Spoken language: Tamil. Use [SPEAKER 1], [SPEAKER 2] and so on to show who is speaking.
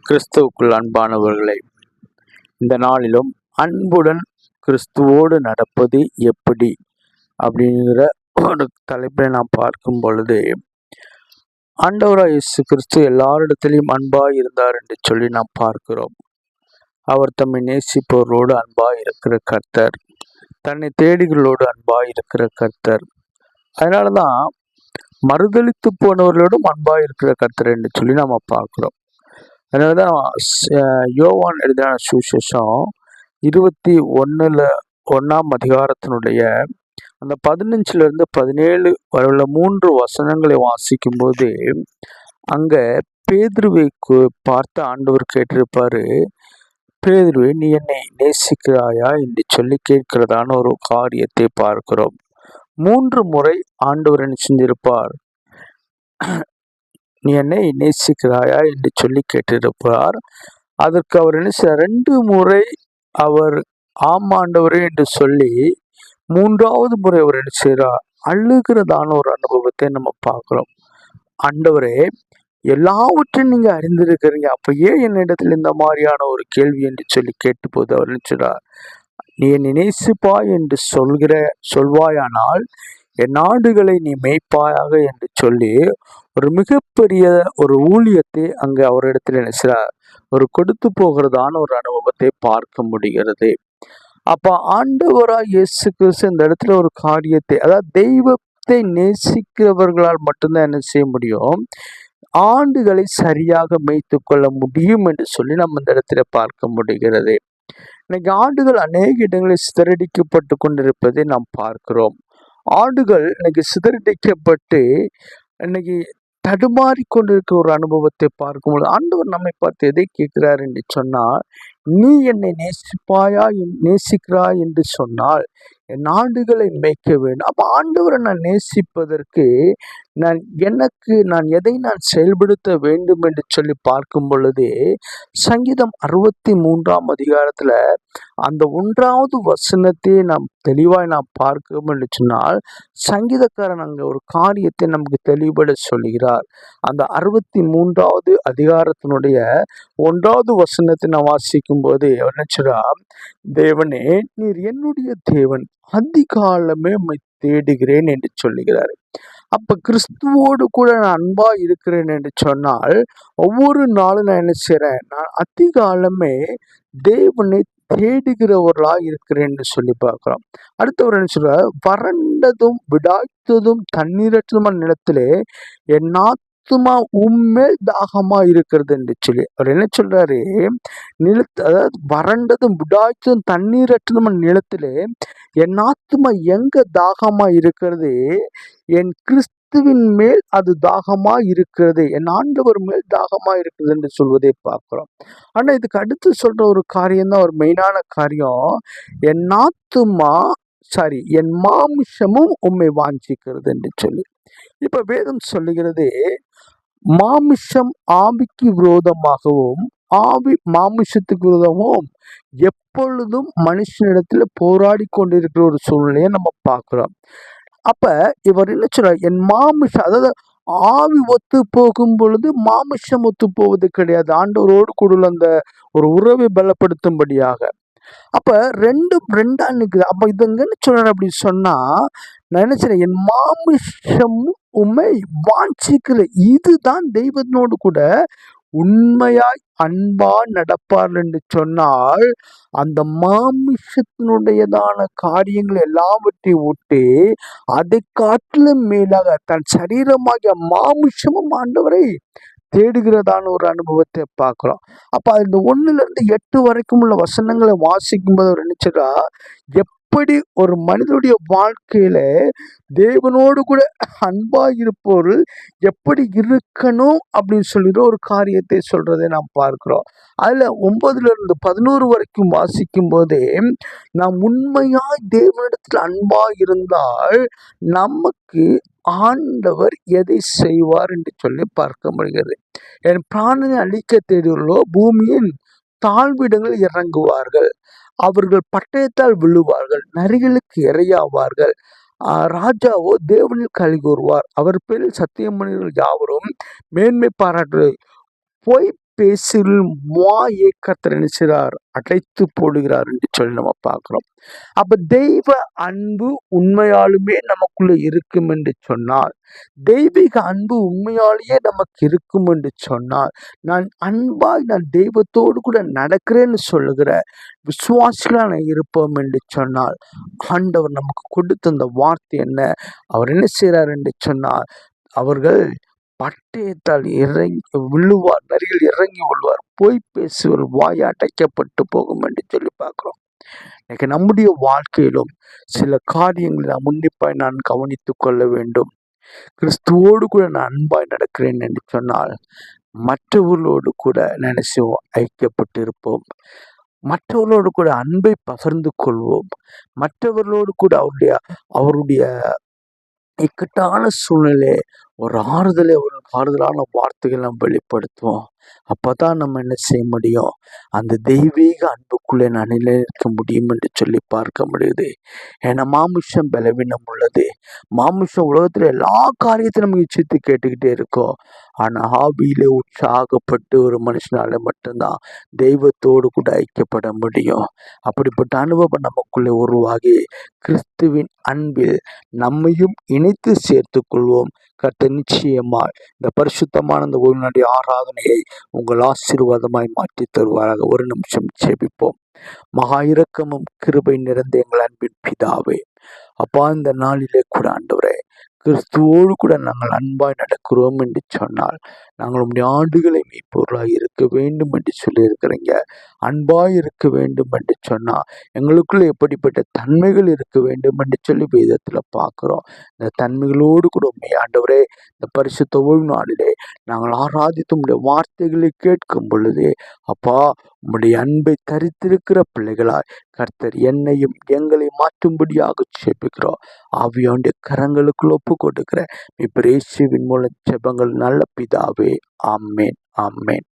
[SPEAKER 1] கிறிஸ்துவுக்குள் அன்பானவர்களை, இந்த நாளிலும் அன்புடன் கிறிஸ்துவோடு நடப்பது எப்படி அப்படிங்கிற ஒரு தலைப்பை நாம் பார்க்கும் பொழுது, ஆண்டவராய் இயேசு கிறிஸ்து எல்லாரிடத்திலையும் அன்பாய் இருந்தார் என்று சொல்லி நாம் பார்க்கிறோம். அவர் தம்மை நேசிப்பவர்களோடு அன்பாய் இருக்கிற கர்த்தர், தன்னை தேடிகளோடு அன்பாய் இருக்கிற கர்த்தர். அதனாலதான் மறுதளித்து போனவர்களோடும் அன்பாய் இருக்கிற கர்த்தர் என்று சொல்லி நாம பார்க்கிறோம். அதனாலதான் யோவான் எழுதின சுவிசேஷம் 21 அதிகாரத்தினுடைய அந்த 15 17 வரவுள்ள 3 வசனங்களை வாசிக்கும் போது, அங்க பேதுருவை பார்த்து ஆண்டவர் கேட்டிருப்பாரு, பேதுருவே, நீ என்னை நேசிக்கிறாயா என்று சொல்லி கேட்கிறதான ஒரு காரியத்தை பார்க்கிறோம். 3 முறை ஆண்டவர் என்ன செஞ்சிருப்பார், நீ என்னை நேசிக்கிறாயா என்று சொல்லி கேட்டிருப்பார். அதற்கு அவர் என்ன செய்ய 2 முறை அவர் ஆம் ஆண்டவரே என்று சொல்லி 3வது முறை அவர் என்ன செய்கிறார், அழுகிறதான ஒரு அனுபவத்தை நம்ம பார்க்கிறோம். ஆண்டவரே, எல்லாவற்றையும் நீங்க அறிந்திருக்கிறீங்க, அப்ப ஏன் என்னிடத்தில் இந்த மாதிரியான ஒரு கேள்வி என்று சொல்லி கேட்டுப்போது அவர் நினைச்சார், நீ என்னை நேசிப்பாய் என்று சொல்வாயானால் என் நாடுகளை நீ மேய்ப்பாயாக என்று சொல்லி ஒரு மிகப்பெரிய ஒரு ஊழியத்தை அங்கு அவரிடத்தில் நினைச்சார், ஒரு கொடுத்து போகிறதான ஒரு அனுபவத்தை பார்க்க முடிகிறது. அப்ப ஆண்டவராய் இயேசு கிறிஸ்து இந்த இடத்துல ஒரு காரியத்தை, அதாவது தெய்வத்தை நேசிக்கிறவர்களால் மட்டும்தான் என்ன செய்ய முடியும், ஆண்டுகளை சரியாக மேய்த்து கொள்ள முடியும் என்று சொல்லி நம்ம இந்த இடத்துல பார்க்க முடிகிறது. இன்னைக்கு ஆடுகள் அநேக இடங்களில் சிதறடிக்கப்பட்டு கொண்டிருப்பதை நாம் பார்க்கிறோம். ஆடுகள் இன்னைக்கு சிதறடிக்கப்பட்டு இன்னைக்கு தடுமாறி கொண்டிருக்கிற ஒரு அனுபவத்தை பார்க்கும்போது ஆண்டவர் நம்மை பார்த்து எதை கேட்கிறார் என்று சொன்னால், நீ என்னை நேசிக்கிறாய் என்று சொன்னால் என் ஆடுகளை மேய்க்க வேண்டும். அப்ப ஆண்டவரை நான் நேசிப்பதற்கு நான் எதை செயல்படுத்த வேண்டும் என்று சொல்லி பார்க்கும் பொழுது, சங்கீதம் 63 அதிகாரத்துல அந்த 1வது வசனத்தை நாம் தெளிவாய் நாம் பார்க்கிறோம் என்று சொன்னால், சங்கீதக்காரன் அங்க ஒரு காரியத்தை நமக்கு தெளிவுபட சொல்கிறார். அந்த 63வது அதிகாரத்தினுடைய 1வது வசனத்தை நான் வாசிக்கும் போது அவர் நினைச்சார், தேவனே, நீர் என்னுடைய தேவன், அதிகாலமே உம்மை தேடுகிறேன் என்று சொல்லுகிறார். அப்ப கிறிஸ்துவோடு கூட நான் அன்பா இருக்கிறேன் என்று சொன்னால், ஒவ்வொரு நாளும் நான் என்ன செய்றேன், நான் அதிகாலமே தேவனை தேடுகிறவர்களா இருக்கிறேன் என்று சொல்லி பார்க்கிறோம். அடுத்தவர் என்ன சொல்ற, வறண்டதும் விடாய்த்ததும் தண்ணீரற்றதுமான நிலத்திலே என் ஆத்துமா உம்மேல் தாகமா இருக்கிறது என்று சொல்லி அவர் என்ன சொல்றாரு, அதாவது வறண்டதும் விடாய்த்ததும் தண்ணீரற்றதுமான நிலத்திலே என் ஆத்துமா எங்க தாகமா இருக்கிறது, என் கிறிஸ்துவின் மேல் அது தாகமா இருக்கிறது, என் ஆண்டவர் மேல் தாகமா இருக்கிறது என்று சொல்வதை பார்க்கிறோம். ஆனா இதுக்கு அடுத்து சொல்ற ஒரு காரியம் தான் ஒரு மெயினான காரியம், என் ஆத்துமா என் மாமிசமும் உம்மை வாஞ்சிக்கிறது என்று சொல்லி. இப்ப வேதம் சொல்லுகிறது, மாமிசம் ஆவிக்கு விரோதமாகவும் ஆவி மாமிசத்துக்கு விரோதமும் எப்பொழுதும் மனுஷனிடத்துல போராடி கொண்டிருக்கிற ஒரு சூழ்நிலையை நம்ம பார்க்கிறோம். அப்ப இவர் என்ன சொல்றார், என் மாமிசம், அதாவது ஆவி ஒத்து போகும் பொழுது மாமிசம் ஒத்து போவது கிடையாது, ஆண்டவரோடு கூட அந்த ஒரு உறவை பலப்படுத்தும்படியாக. அப்ப ரெண்டா நிக்குது. அப்ப இது எங்கன்னு சொல்றேன் அப்படி சொன்னா, நான் என்ன செய்றேன், என் மாமிசம் உம்மை வாஞ்சிக்கிற, இதுதான் தெய்வத்தினோடு கூட உண்மையாய் அன்பா நடப்பார் என்று சொன்னால், அந்த மாமிசத்தினுடையதான காரியங்கள் எல்லாவற்றையும் விட்டு அதை காட்டிலும் மேலாக தன் சரீரமாகிய மாமிசமும் ஆண்டவரை தேடுகிறதான ஒரு அனுபவத்தை பார்க்கிறோம். அப்ப இந்த 1 8 வரைக்கும் உள்ள வசனங்களை வாசிக்கும் போது அவர் நினைச்சா, எப்படி ஒரு மனிதனுடைய வாழ்க்கையில தேவனோடு கூட அன்பா இருப்பவர்கள் எப்படி இருக்கணும் அப்படின்னு சொல்லிட்டு ஒரு காரியத்தை சொல்றதை நாம் பார்க்கிறோம். அதுல 9 11 வரைக்கும் வாசிக்கும் போதே, நாம் உண்மையாய் தேவனிடத்தில் அன்பா இருந்தால் நமக்கு ஆண்டவர் எதை செய்வார் என்று சொல்லி பார்க்க முடிகிறது. என் பிராணனை அழிக்க தேடுவர்களோ பூமியின் தாழ்விடங்கள் இறங்குவார்கள், அவர்கள் பட்டயத்தால் விழுவார்கள், நரிகளுக்கு இரையாவார்கள், ராஜாவோ தேவனில் களி கூறுவார், அவர் பேரில் சத்தியம் பண்ணியவர்கள் யாவரும் மேன்மை பாராட்டு. பொய் பேசுகளின் வாயை கர்த்தர் என்ன செய்கிறார்? அடைத்து போடுகிறார் என்று சொல்லி நம்ம பார்க்கிறோம். அப்ப தெய்வ அன்பு உண்மையாலுமே நமக்குள்ள இருக்கும் என்று சொன்னால், தெய்வீக அன்பு உண்மையாலேயே நமக்கு இருக்கும் என்று சொன்னால், நான் தெய்வத்தோடு கூட நடக்கிறேன்னு சொல்லுகிற விசுவாசிகளா நான் இருப்போம் என்று சொன்னால், ஆண்டவர் நமக்கு கொடுத்த அந்த வார்த்தை என்ன? அவர் என்ன செய்கிறார் என்று சொன்னால், அவர்கள் பட்டயத்தால் இறங்கி விழுவார், நரியில் இறங்கி விழுவார், பொய் பேசுவர் வாய் அடைக்கப்பட்டு போகும் என்று சொல்லி பார்க்கிறோம். இன்னைக்கு நம்முடைய வாழ்க்கையிலும் சில காரியங்களை நாம் உன்னிப்பாய் நான் கவனித்துக் கொள்ள வேண்டும். கிறிஸ்துவோடு கூட நான் அன்பாய் நடக்கிறேன் என்று சொன்னால், மற்றவர்களோடு கூட நினைச்சுவோம் ஐக்கியப்பட்டு இருப்போம். மற்றவர்களோடு கூட அன்பை பகிர்ந்து கொள்வோம். மற்றவர்களோடு கூட அவருடைய இக்கட்டான சூழ்நிலை ஒரு ஆறுதலான வார்த்தைகள் நம்ம வெளிப்படுத்துவோம். அப்பதான் நம்ம என்ன செய்ய முடியும்? அந்த தெய்வீக அன்புக்குள்ளே நான் நிலைநிற்க முடியும் என்று சொல்லி பார்க்க முடியுது. ஏன்னா மாமிசம் பலவீனம் உள்ளது. மாமிசம் உலகத்துல எல்லா காரியத்தையும் நம்ம இச்சித்து கேட்டுக்கிட்டே இருக்கோம். ஆனா ஆவியிலே உற்சாகப்பட்டு ஒரு மனுஷனால மட்டும்தான் தெய்வத்தோடு கூட ஐக்கியப்பட முடியும். அப்படிப்பட்ட அனுபவம் நமக்குள்ளே உருவாகி கிறிஸ்துவின் அன்பில் நம்மையும் இணைத்து சேர்த்து கொள்வோம். கர்த்தர் நிச்சயமாய் இந்த பரிசுத்தமான இந்த ஒரு நாடி ஆராதனையை உங்கள் ஆசீர்வாதமாய் மாற்றி தருவாராக. ஒரு நிமிஷம் ஜெபிப்போம். மகா இரக்கமும் கிருபை நிறைந்த எங்கள் அன்பின் பிதாவே, அப்பா, இந்த நாளிலே கூட ஆண்டவரே, கிறிஸ்துவோடு கூட நாங்கள் அன்பாய் நடக்கிறோம் என்று சொன்னால், நாங்கள் உம்முடைய ஆடுகளை மெய்ப்பொருளாய் இருக்க வேண்டும் என்று சொல்லியிருக்கிறீங்க. அன்பாய் இருக்க வேண்டும் என்று சொன்னால் எங்களுக்குள்ள எப்படிப்பட்ட தன்மைகள் இருக்க வேண்டும் என்று சொல்லி வேதத்தில் பார்க்கிறோம். இந்த தன்மைகளோடு கூட உண்மை ஆண்டவரே, இந்த பரிசுத்த ஓய்வு நாளிலே நாங்கள் ஆராதித்து உம்முடைய வார்த்தைகளை கேட்கும் பொழுது, அப்பா, உம்முடைய அன்பை தரித்திருக்கிற பிள்ளைகளாய் கர்த்தர் என்னையும் எங்களை மாற்றும்படியாக ஜெபிக்கிறோம். ஆவியானுடைய கரங்களுக்குள் ஒப்பு கொடுக்கிற இயேசுவின் மூலம் ஜெபங்கள் நல்ல பிதாவே. ஆமென், ஆமென்.